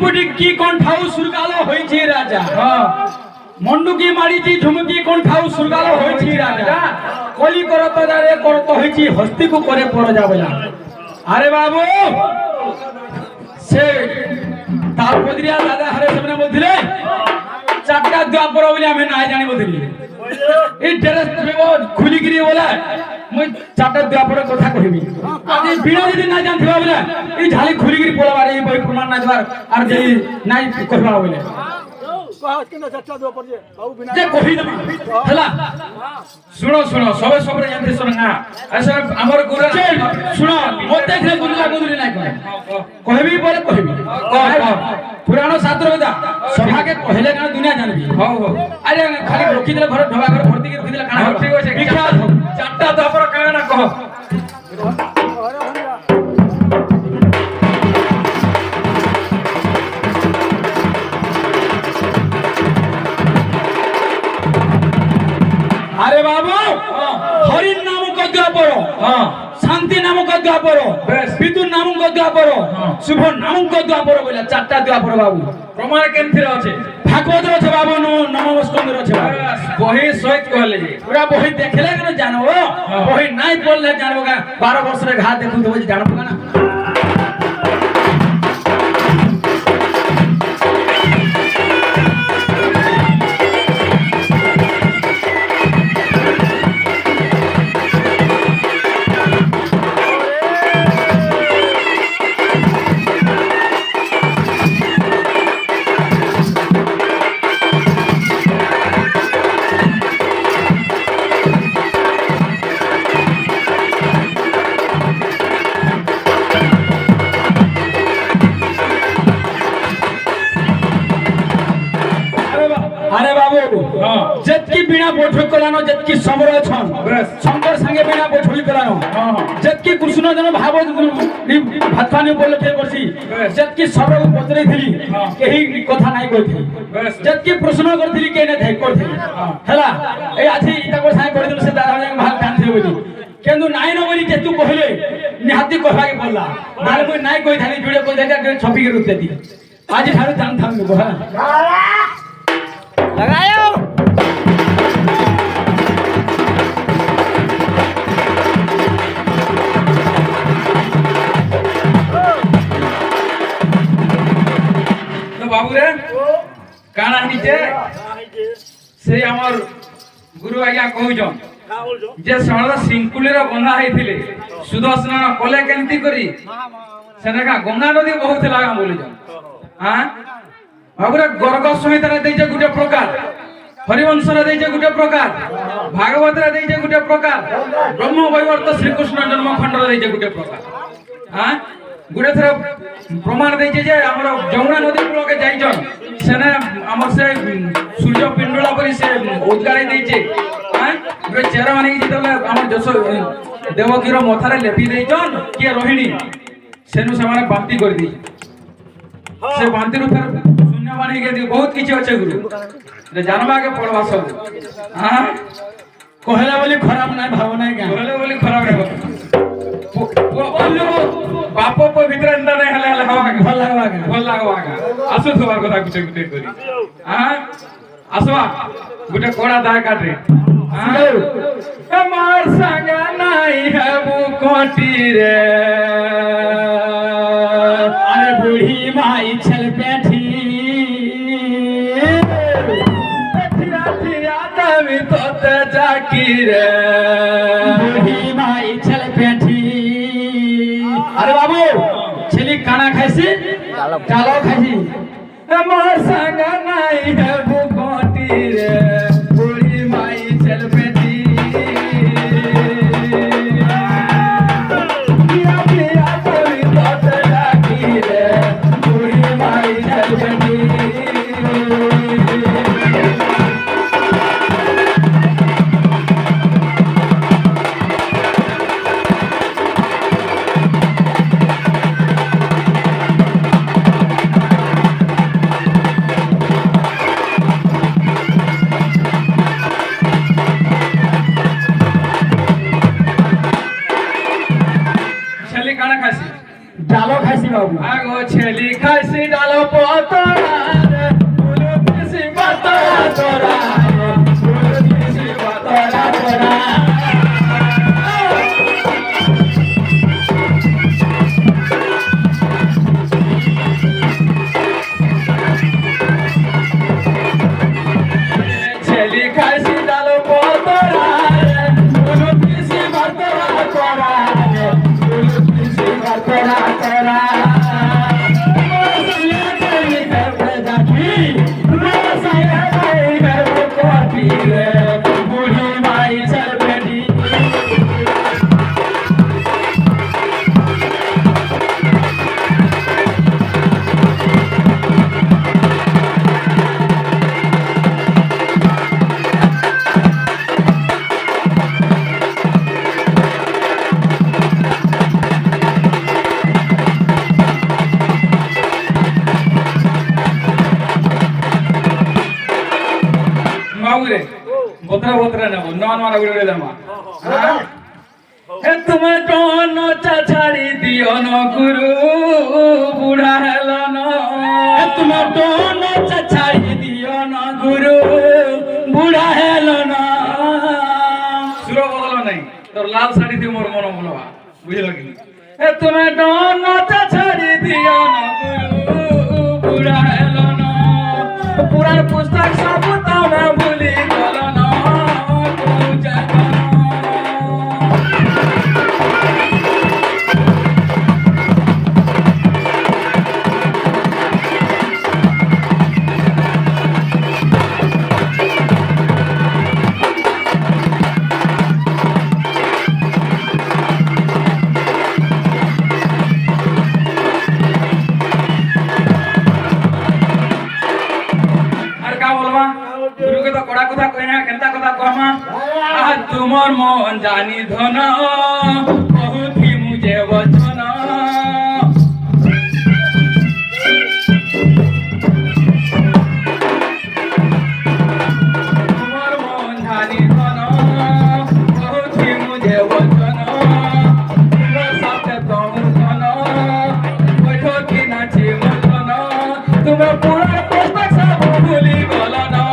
পুটিকি কণ্ঠাও সুরগালো হয়েছে রাজা মন্ডুকি মারিছি ঝুমুকি কণ্ঠাও সুরগালো হয়েছে রাজা কলি করত দারে করত হয়েছি হস্তিকু করে পরজা বলা আরে বাবু সে তার বদরিয়া দাদা হারে সামনে বলছিলে চারটা দ্বাপর বলে আমি না জানি বদরি এই ড্রেস খুলিগিরি বলে মই চারটা দ্বাপর কথা কহিবি আজ বিনা যদি না জানথিবা বলে এই ঝালি খুলিগিরি পড়াবার এই বই প্রমাণ না দেবার আর যে নাই কহিবা বলে যে কহি দেবা হেলা শুনো শুনো সবে সবে জানতে শুনো না আসলে আমার গুরু শুনো মতে থেকে গুরুলা গুরুলি নাই কয় কহিবি বলে কহিবি পুরাণ শাস্ত্র বেদা সভাকে কহিলে কারণ দুনিয়া জানবি হও হও আরে খালি রখি দিলে ঘরে ঢবা ঘরে ভর্তি করে রখি দিলে কানা ঠিক আছে বিখ্যাত চারটা দপর কানা না কহ আরে বাবু হরিণ নামক দ্বাপর শান্তি নামক দ্বাপর বিদুর নামক দ্বাপর শুভ নামক দ্বাপর বলে চারটা দ্বাপর বাবু প্রমাণ কেমথিরে আছে ভাগবত আছে বাবু নমস্কন্দ আছে বহি সহিত কহলে পুরা বহি দেখলে কেন জানবো বহি নাই পড়লে জানবো 12 বছরের ঘা দেখু দেবো জানবো না আরে বাবু যেতকি বিনা বৈঠক করানো যেতকি সমর ছন শঙ্কর সঙ্গে বিনা বৈঠক করানো যেতকি কৃষ্ণ জন ভাব ভাতখানি উপলক্ষে করছি যেতকি সবর পচরাই থিলি কেহি কথা নাই কইথি যেতকি প্রশ্ন করথিলি কে না থাই করথি হেলা এই আছে ইতাকো সাই করে দিল সে দাদা ভাগ কানথি বলি কিন্তু নাই ন বলি যে তু কইলে নিহাতি কইবাকে পড়লা নালে কই নাই কই থালি জুড়ে কই দেখা ছপি के रुते दी आज ठारू जान थाम गो हां लगायो तो बाबू रे काना नीचे से हमर गुरु आज्ञा कहउजन जे सणदा सिंकुली रे बंधा हेथिले सुदर्शन कले केंती करी सेनका गंगा नदी बहुत लागा बोलिजन हां बाबूरे गर्ग संहिता देइजे गुटे प्रकार हरिवंश रे देइजे गुटे प्रकार भागवत रे देइजे गुटे प्रकार ब्रह्म वैवर्त श्री कृष्ण जन्म खंड रे देइजे गुटे प्रकार हां गुटे थरा प्रमाण देइजे जे हमर जमुना नदी कूल के जाइजन सेने हमर से सूर्य पिंडला परि से उद्गारी देइजे हां गुटे चेहरा माने जितले हमर जस देवकीर मथारे लेपि देइजन के रोहिणी सेनु से माने बांती कर दी से बांती रु फिर शून्यवाणी के दी बहुत किछ अछि गुरु जे जानबा के पड़वा सब हां कहला बोली खराब नै भावना के कहला बोली खराब है वो बोलो बापो को भीतर अंदर नै हले हले हवा के भल लागवा के आसु थोबार कथा कुछ कुछ करी हां आसवा गुटे कोड़ा दाय काट रे हां हमार संग नाही है वो कोटी रे अरे बूढ़ी माई छल बैठी तभी तो जाकी रे बूढ़ी माई छल बैठी अरे बाबू छली खाना खाइसी चालो खाइसी हमार संग नहीं है वो कोटी रे बूढ़ी माई छल बैठी ডালো খাইছি বাবু আগো ছেলি খাইছি ডাল পতরা রে ফুল পিসি পাতরা তোরা ফুল পিসি পাতরা তোরা ছেলি খাইছি ডাল পতরা রে ফুল পিসি পাতরা তোরা ফুল পিসি পাতরা তোরা বাবুরে বতরা বতরা নেব নন মারা গুড়ে দেমা হে তুমি টন ছাড়ি দিও ন গুরু বুড়া হেল ন হে তুমি টন ছাড়ি দিও ন গুরু বুড়া হেল ন সুর বদল নাই তোর লাল শাড়ি দিয়ে মোর মন বলবা বুঝলো কি হে তুমি টন ছাড়ি দিও ন গুরু বুড়া হেল ন পুরাণ পুস্তক সব তমে ভুলি গল ন গুরু কে তো কড়া কথা কই না কেনতা কথা কহমা আহ তুমর মন জানি ধন বহুথি মুজে বচন তুমর মন জানি ধন বহুথি মুজে বচন তুমর সাথে তোমর ধন বৈঠো কি নাচি মন তুমি পুরা পুস্তক সব ভুলি গল না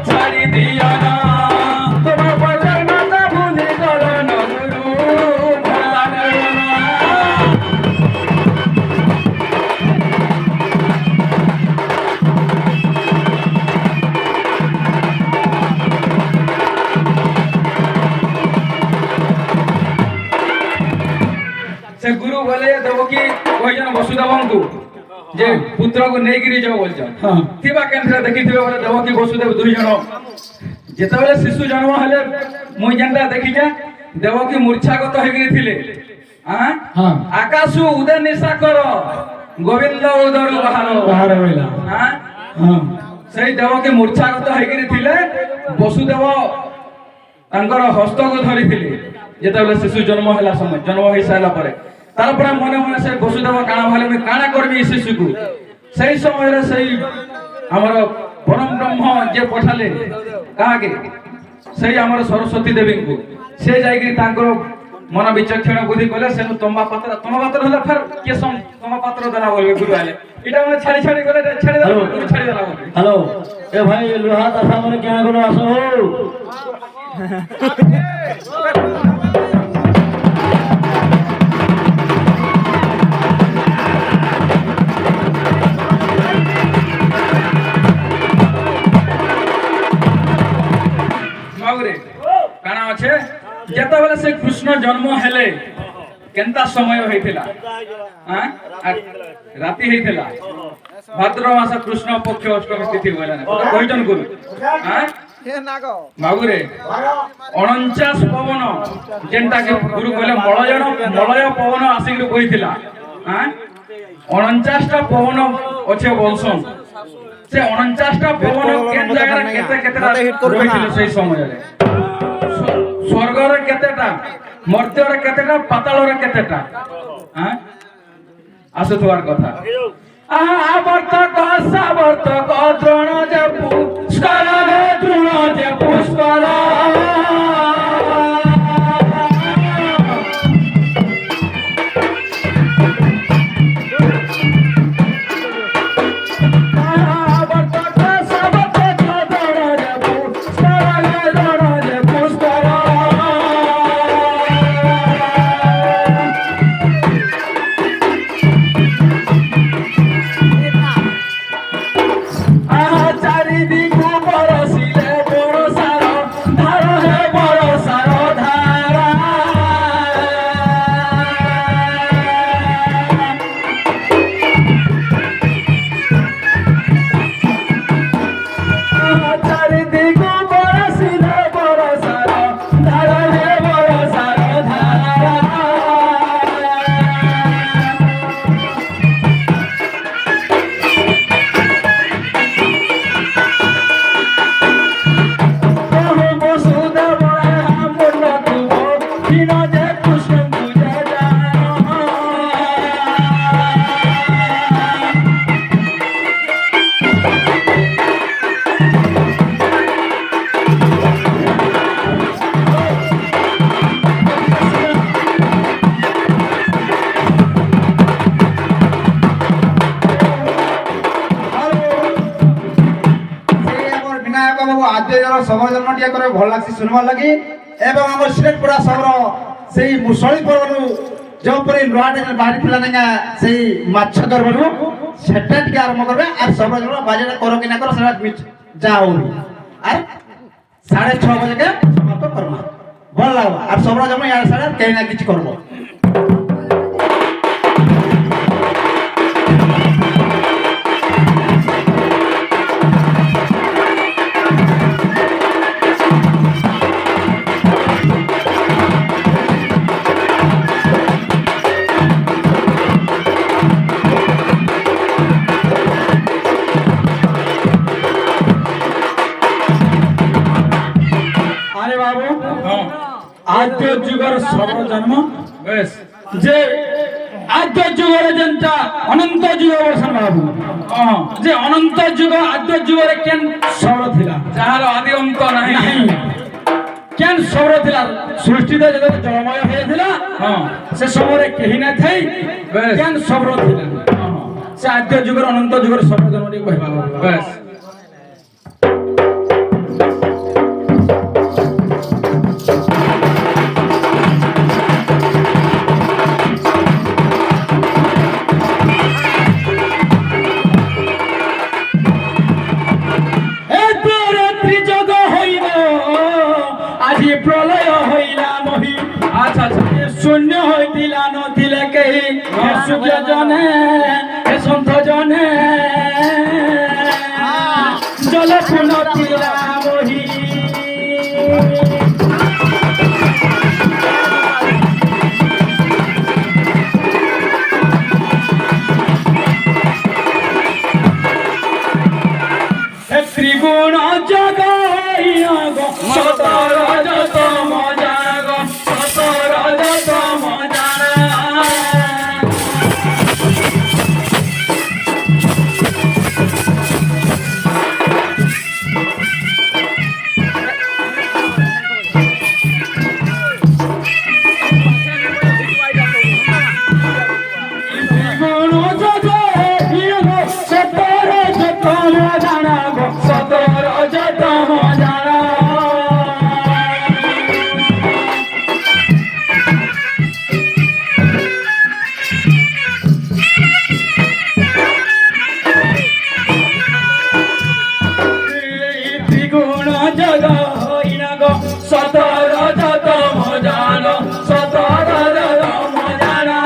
ছাড়ি দিও না তোমার বচন মাতা ভুলি গল না গুরু ভোলা না से गुरु बोले देवकी कहिजन वसुदेवंकु जे पुत्र को नेगिरी जाओ बोल जा हां थिबा केनरा देखिथिबे बोले देवकी वसुदेव दुई जन जेतेबेले शिशु जन्म हले मुई जेनटा देखि जा देवकी मूर्छागत हेगिरी थिले हां हां आकाशु उदय निशा करो गोविंद उदरु बाहर होइला हां हां सेई देवकी मूर्छागत हेगिरी थिले वसुदेव तांकर हस्त को धरि थिले जेतेबेले शिशु जन्म हला समय जन्म होई साला परे तारपर मने मने से वसुदेव काना भाले में काना करबी शिशु को सही समय रे सही हमर परम ब्रह्म जे पठाले कहा के सही हमर सरस्वती देवी को से जाई के तांकर मन विचक्षण बुद्धि कले से तंबा पात्र होला फिर के सम तंबा पात्र देला बोलबे गुरु आले इटा में छाड़ी छाड़ी गले छाड़ी देला गुरु छाड़ी देला बोलबे हेलो ए भाई लोहा दशा मन क्या गुरु आसो काना अच्छे जेता बेले से कृष्ण जन्म हेले केनता समय होइथिला हां राती होइथिला भाद्र मास कृष्ण पक्ष अष्टमी तिथि होइला ना तो कहिजन गुरु हां हे नागो बाबू रे 49 पवन जेंटा के गुरु कहले मलय पवन आसिक होइथिला हां 49 टा पवन अच्छे बोलसन से 49 टा पवन केन जगह केते केतेटा होइथिले सेई समय रे स्वर्ग रे केतेटा मर्त्य रे केतेटा पाताल रे केतेटा हां आसु तोर कथा आवर्तक सावर्तक द्रोण जे पुष्कर रे द्रोण जे पुष्कर আদ্যর সবর জন্ম টিয়া করে ভাল লাগছে শুনবার লাগি এবং আমার সিলেটপুরা সবর সেই মুসলি পর্বরু যেপরি লুহাটা বাহারি ଥିଲା না সেই মাছ দরবারু সেটা টিকে আরম্ভ করবে আর সবর জন্ম বাজেটা করো কিনা করো সেটা যাও আর 6:30 বাজে সমাপ্ত করবা ভাল লাগবে আর সবর জন্ম ইয়ার সাড়ে কেই না কিছু করবো আরে বাবু হ্যাঁ আদ্য যুগর সর্বজন্ম বেশ যে আদ্য যুগরে যেনটা অনন্ত যুগ বলছেন বাবু হ্যাঁ যে অনন্ত যুগ আদ্য যুগরে কেন সবর ଥିଲା যাহার আদি অন্ত নাই ନାହିଁ কেন সবর ଥିଲା সৃষ্টিতে যেতে জলময় হয়েছিল হ্যাঁ সে সমୟରେ কেহি না থাই বেশ। কেন সবর ଥିଲା সে আদ্য যুগর অনন্ত যুগর সবর জন্ম টি কহিবা বাবু বেশ ত্রিযোগ হইল আজি প্রলয় হইলা মহি আচ্ছা আচ্ছা শূন্য হইতিলা নথিলে কেহি হে সূর্য জনে হে সন্থ জনে জল পুনতিলা মহি ত্রিগুণ জগ সতর যত মজাগ সতর যত মজানা ত্রিগুণ জগ সতর যত মজানা সতর যত মজানা ত্রিগুণ জগ হইনা গো সতর যত মজান সতর যত মজানা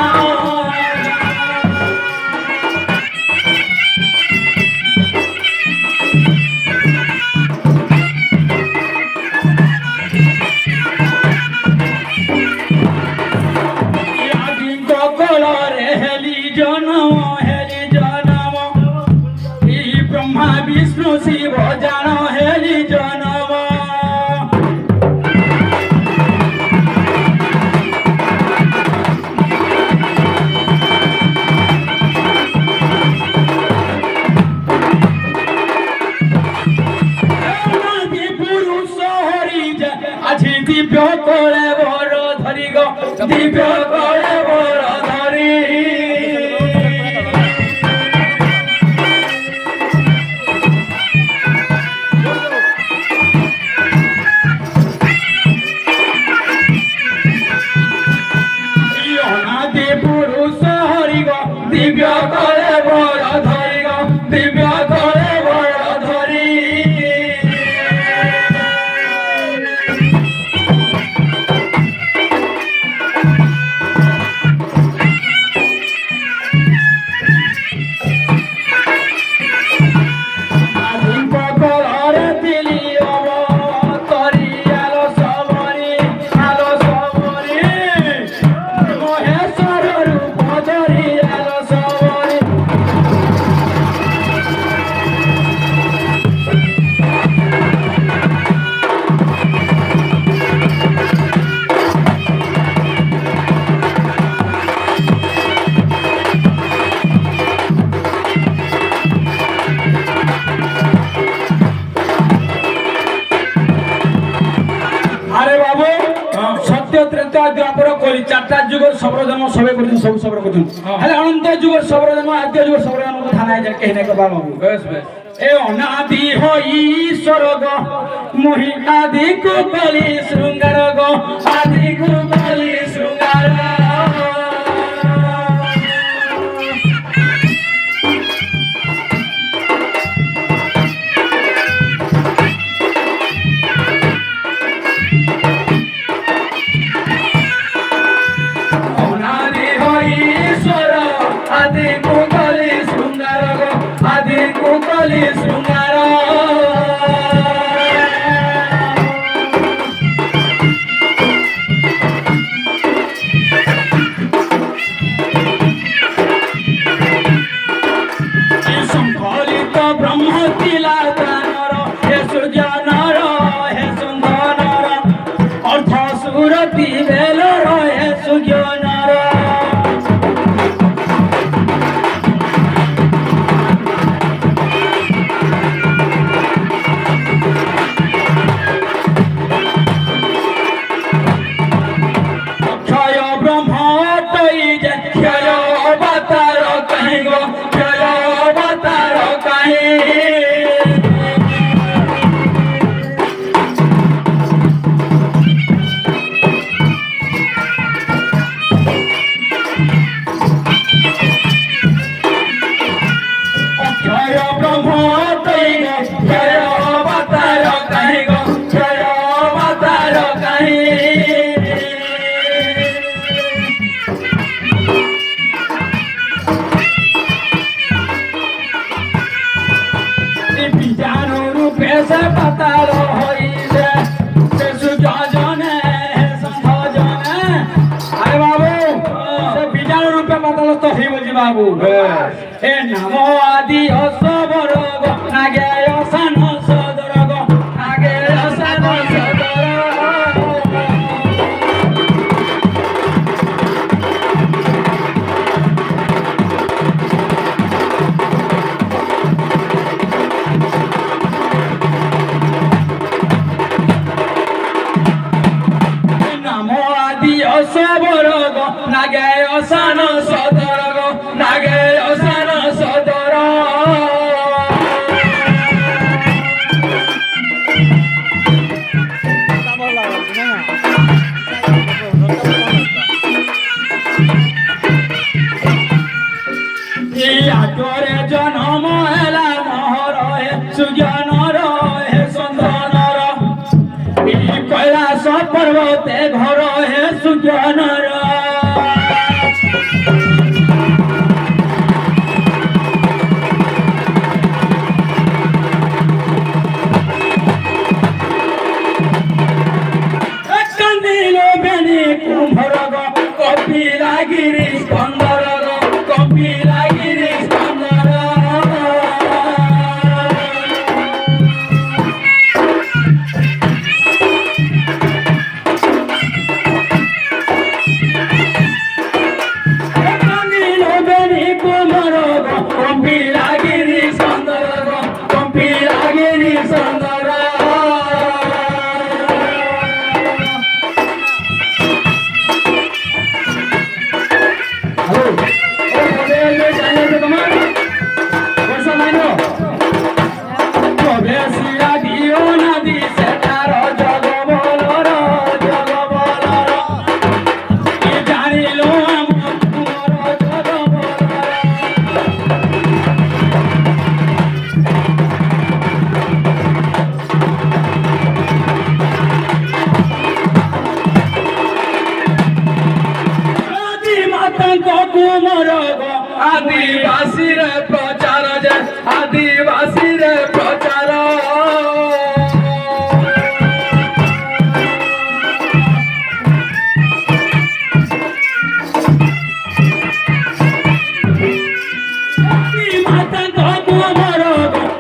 আদি গগলরে হেলি জনম এই ব্রহ্মা বিষ্ণু শিব জান হেলি জনম আদি পুরুষ হরি যে আজি দিব্য করে বড় ধরি গো দিব্য করে বড় ধরি অনাদি পুরুষ হরি গো দিব্য করে বড় ধরি গো দিব্য করে বড় ধরি আদিম কলরে দিলি অবতরি আলো সবরি মহেশ্বর রূপ ধরি আলো সবরি আরে বাবু সত্য ত্রেতা দ্বাপর কলি চারটা যুগের সবর জন্ম সবে করছেন সব সবর করছেন হ্যাঁ। হলে অনন্ত যুগের সবর জন্ম আদ্য যুগের সবর জন্ম কথা নাই যে কেহি নাই করবা বাবু বেশ বেশ এ অনাদি হই ঈশ্বর গো মহি আদি কুকলি শৃঙ্গার গো আদি কুকলি শৃঙ্গার অনাদি হই ঈশ্বর আদি কুকলি শৃঙ্গার গো আদি কুকলি শৃঙ্গার সংকলিত ব্রহ্ম তিলা দানর হে সুজানর হে সুন্দরর অর্থ সুরতি বেলর হে সুজ্ঞানর ক্ষয় ব্রহ্ম তৈ যে ক্ষয় অবতার কাহি গো ক্ষয় অবতার কাহি ক্ষয় ব্রহ্ম তৈ যে ক্ষয় অবতার কাহি গো ক্ষয় অবতার কাহি বিজানু রূপে সে পাতাল হইলে সে সুজনে সঞ্জনে আরে বাবু সে বিজানু রূপে পাতাল তো হই বলছি বাবু এ নাম আদি অসবর গো নাগে অসান সদর গো নাগে অসান সদর নাম আদি অসবর গো নাগে অসান সদর গো নাগে অসান সদর আটরে জনম হেলা মহর হে সুজ্ঞানর হে সন্দনর কৈলাস পর্বতে ঘর হে সুজ্ঞানর কান্দিল বেনি কুম্ভর গো কপিলাগিরি স্কন্দর গো কপিলাগিরি স্কন্দর কান্দিল বেনি কুম্ভর গো কপিলাগিরি স্কন্দর গো কপিলাগিরি স্কন্দর কুমর গো আদিবাসীর প্রচার যে আদিবাসীর প্রচার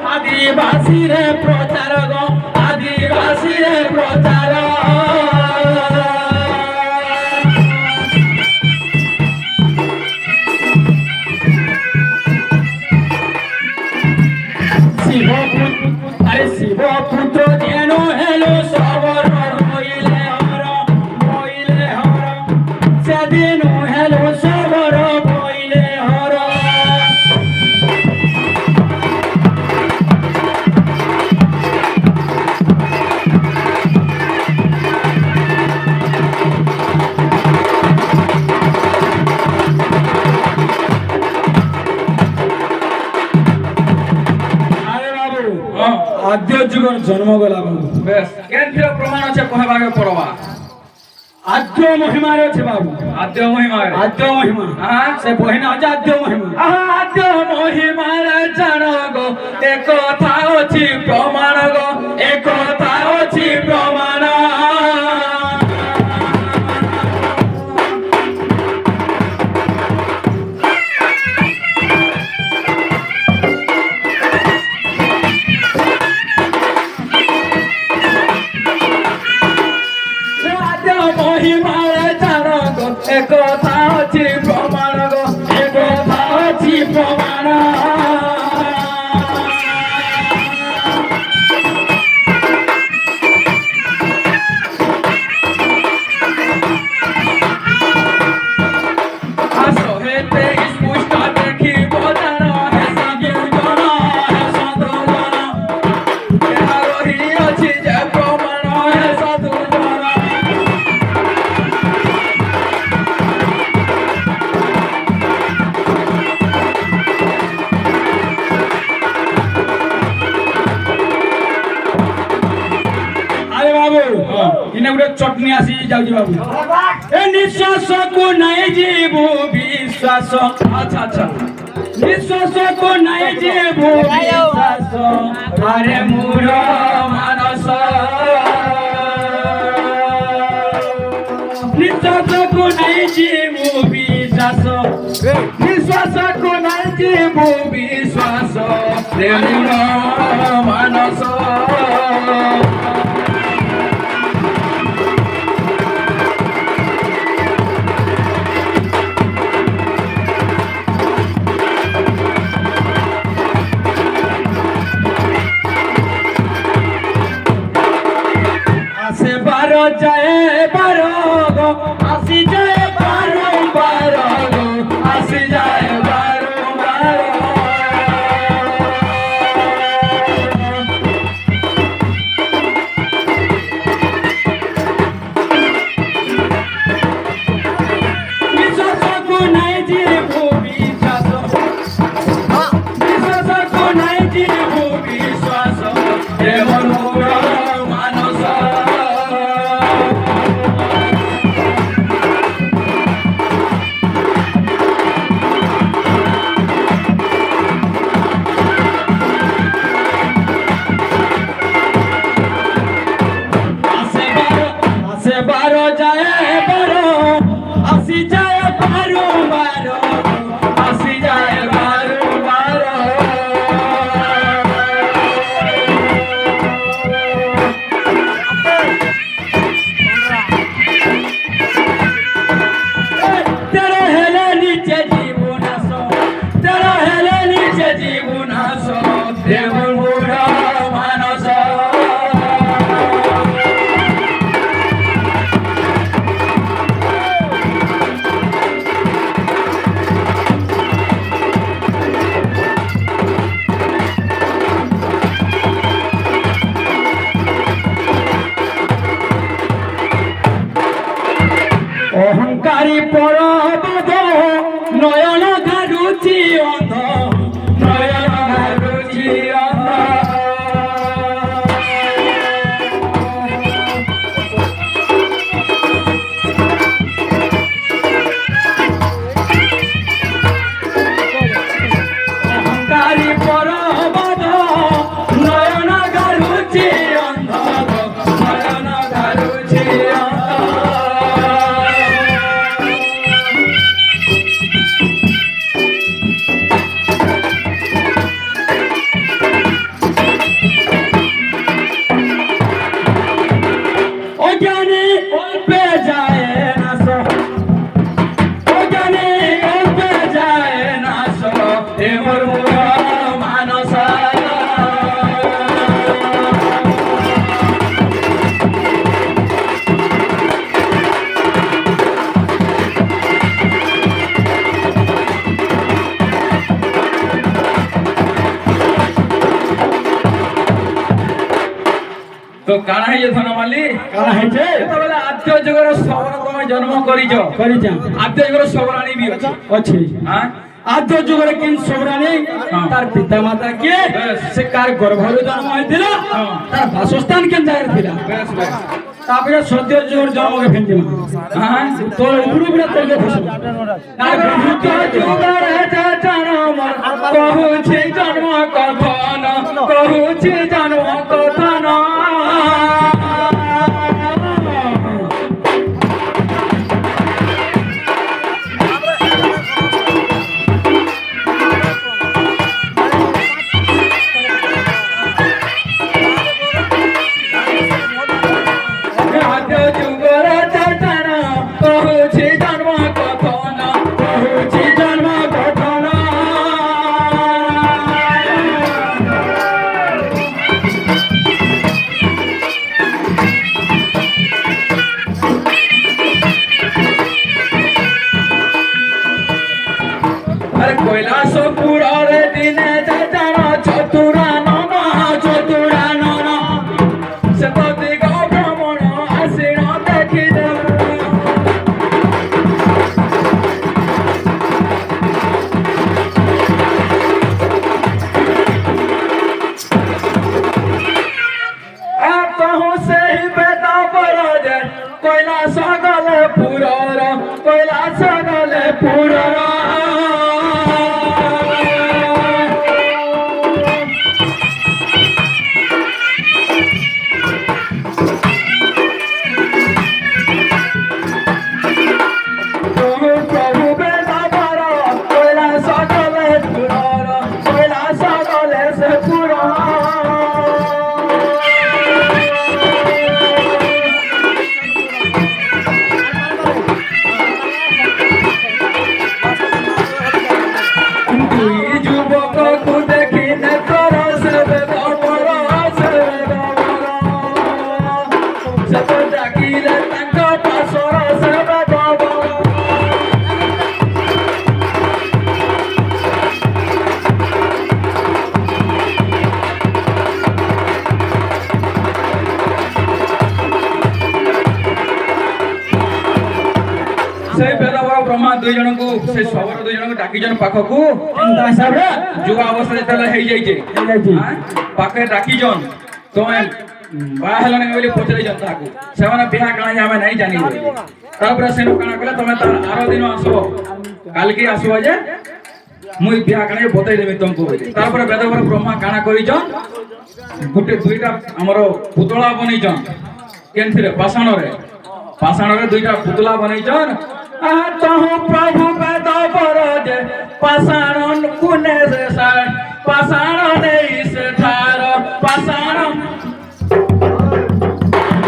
আদিবাসীর প্রচার গো আদিবাসীর প্রচার শিবপুত্র যেন হেলো সবর হইলে হর সেদিন হেলো সবর হইলে হর যুগর জন্ম গলা বাবু বেশ কেন্দ্র প্রমাণ আছে কহবাকে পড়বা আদ্য মহিমার আছে বাবু আদ্য মহিমার আদ্য মহিমা হ্যাঁ সে বহিনা আছে আদ্য মহিমা আদ্য মহিমার জান গো এ কথা ଅଛି প্রমাণ গো এ কথা ଅଛି প্রমাণ মহিমার জান গো এ কথা ଅଛି প্রমাণ গো এ কথা ଅଛି প্রমাণ আসো হেতে স্পষ্ট দেখিব জান হে সাধু জন হে সাধু জন ଏହା ରହିଅଛି ଯେ ପ୍ରମାଣ ହେ ସାଧୁ জন আরে বাবু ইনে গুড়ে চটনি আসি যাଉଛି বাবু এ নিঃশ্বাসକୁ নাই ଯିବୁ বিশ্বাস আচ্ছা আচ্ছা নিঃশ্বাসକୁ নাই ଯିବୁ বিশ্বাস আরে মূঢ় মানস নিঃশ্বাসକୁ নাই ଯିବୁ বিশ্বাস নিঃশ্বাসକୁ নাই ଯିବୁ ବିଶ୍ୱାସ ରେ ମୂঢ় ମାନସ আসে বারো যায় বারো গো আসি যায় বারো বারো গো আসি যায় বারম্বার নিঃশ্বাসକୁ নাই ଯିବୁ বিশ্বাস নিঃশ্বাসକୁ নাই ଯିବୁ বিশ্বাস রে মূঢ় ମାନସ আসে বারো যায় বারো আসি যায় বারো বারো আসি যায় বারম্বার তেরো হেলে নিচে জীবন আস তেরো হেলে নিচে জীবন আস রে মূঢ় ମାନସ অহংকারী পরবদ নয়ন ঘাড়ুচি অন্ধ নয়ন ঘাড়ুচি অন্ধ অহংকারী পরবদ নয়ন ঘাড়ুচি অন্ধ নয়ন ঘাড়ুচি অন্ধ অজ্ঞানী অল্পে যায় নাশ অজ্ঞানী অল্পে যায় নাশ রে মূঢ় ମାନସ তো কাଣା হইছে ধনমালি কারা হয়েছে যেତେବେଳେ আদ্য যুগর সবর তুমি জন্ম করিছ করিছা আদ্য যুগর সবরাণী বি আছে ଅଛି হ্যাঁ আদ্য যুগের কিন সবরানি তার পিতা মাতা কে সে কার গর্ভরে জন্ম হয়েছিল তার বাসস্থান কেন জায়গা ছিল বেশ বেশ তারপরে সদ্য যুগের জন্মকে ফেলতে হ্যাঁ তোর উপরে উপরে তোকে ফসল তার যুগের জন্ম কহুছি জন্ম কথন কহুছি জন্ম কথন কৈলাসপুরের দিনে জানা চতুরা ননা সে তো দিগ ভ্রমণ আসির দেখিল কহু সেই বেদা বল যে কৈলাস গলে পুরর কৈলাস গলে পুরর সেই বেদবর ব্রহ্মা দুই জনকু সেই সবর দুই জনকু ডাকিজন পাখকু চিন্তা হিসাবে যুব অবস্থা যেତେବେଳେ ହେଇଯାଇଛି ପାଖରେ ଡାକିଛନ୍ ତମେ ବାହା ହେଲଣି ବୋଲି ପଚାରିଛନ୍ ତାହାକୁ ସେମାନେ ବିହା କାଣା ଯେ ଆମେ ନାଇଁ ଜାନି ତାପରେ ସେନୁ କାଣା କଲେ ତମେ ତାର ଆର ଦିନ ଆସିବ କାଲିକି ଆସିବ ଯେ ମୁଇଁ ବିହା କାଣା ଯେ ବତେଇ ଦେବି ତମକୁ ବୋଲି ତାପରେ ବେଦବର ବ୍ରହ୍ମା କାଣା କରିଛନ୍ ଗୋଟେ ଦୁଇଟା ଆମର ପୁତଳା ବନେଇଛନ୍ କେନ୍ଥିରେ ପାଷାଣରେ ଦୁଇଟା ପୁତଳା ବନେଇଛନ୍ ତହୁ ପ୍ରଭୁ ବେଦ ବର ଯେ ପାଷାଣ କୁନେ ସେ ପାଷାଣ